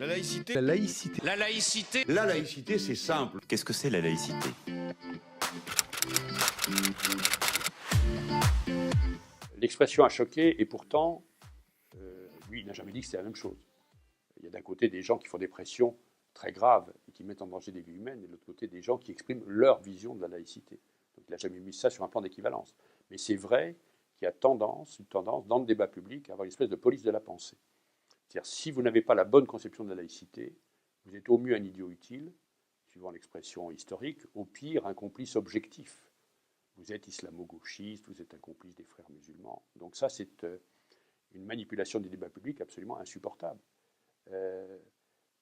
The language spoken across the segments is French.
La laïcité. La laïcité. La laïcité. La laïcité, c'est simple. Qu'est-ce que c'est la laïcité? L'expression a choqué et pourtant, lui, il n'a jamais dit que c'était la même chose. Il y a d'un côté des gens qui font des pressions très graves et qui mettent en danger des vies humaines, et de l'autre côté des gens qui expriment leur vision de la laïcité. Donc il n'a jamais mis ça sur un plan d'équivalence. Mais c'est vrai qu'il y a une tendance dans le débat public à avoir une espèce de police de la pensée. C'est-à-dire, si vous n'avez pas la bonne conception de la laïcité, vous êtes au mieux un idiot utile, suivant l'expression historique, au pire un complice objectif. Vous êtes islamo-gauchiste, vous êtes un complice des frères musulmans. Donc ça, c'est une manipulation du débat public absolument insupportable,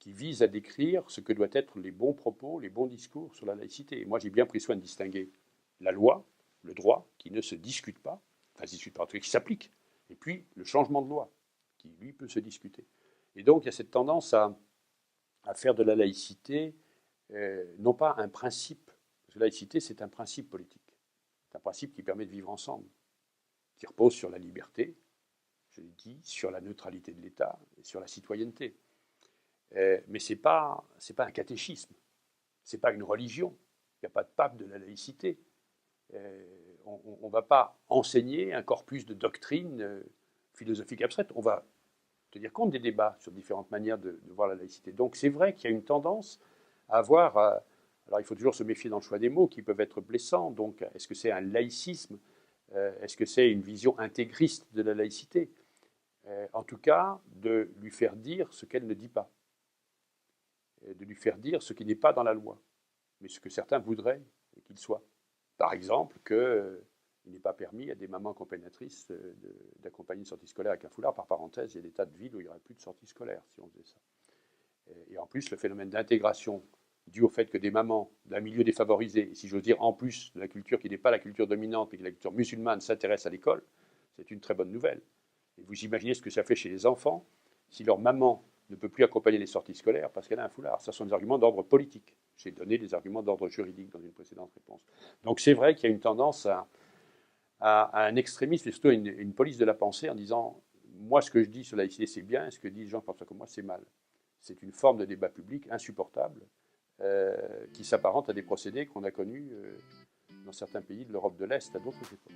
qui vise à décrire ce que doivent être les bons propos, les bons discours sur la laïcité. Et moi, j'ai bien pris soin de distinguer la loi, le droit, qui ne se discute pas, enfin, se discute pas, en tout cas, qui s'applique, et puis le changement de loi, qui, lui, peut se discuter. Et donc, il y a cette tendance à faire de la laïcité, non pas un principe, parce que la laïcité, c'est un principe politique. C'est un principe qui permet de vivre ensemble, qui repose sur la liberté, je l'ai dit, sur la neutralité de l'État et sur la citoyenneté. Mais ce n'est pas un catéchisme, ce n'est pas une religion. Il n'y a pas de pape de la laïcité. On ne va pas enseigner un corpus de doctrine philosophique abstraite. On va tenir compte des débats sur différentes manières de voir la laïcité. Donc c'est vrai qu'il y a une tendance à avoir... alors il faut toujours se méfier dans le choix des mots qui peuvent être blessants. Donc est-ce que c'est un laïcisme? Est-ce que c'est une vision intégriste de la laïcité? En tout cas, de lui faire dire ce qu'elle ne dit pas. De lui faire dire ce qui n'est pas dans la loi, mais ce que certains voudraient qu'il soit. Par exemple, qu'il n'est pas permis à des mamans accompagnatrices d'accompagner une sortie scolaire avec un foulard. Par parenthèse, il y a des tas de villes où il n'y aurait plus de sortie scolaire si on faisait ça. Et en plus, le phénomène d'intégration dû au fait que des mamans d'un milieu défavorisé, et si j'ose dire en plus de la culture qui n'est pas la culture dominante, mais qui est la culture musulmane, s'intéressent à l'école, c'est une très bonne nouvelle. Et vous imaginez ce que ça fait chez les enfants si leur maman ne peut plus accompagner les sorties scolaires parce qu'elle a un foulard. Ça sont des arguments d'ordre politique. J'ai donné des arguments d'ordre juridique dans une précédente réponse. Donc c'est vrai qu'il y a une tendance à un extrémisme et surtout à une police de la pensée en disant « moi, ce que je dis sur la laïcité, c'est bien, et ce que disent les gens pensent comme moi, c'est mal ». C'est une forme de débat public insupportable qui s'apparente à des procédés qu'on a connus dans certains pays de l'Europe de l'Est à d'autres époques.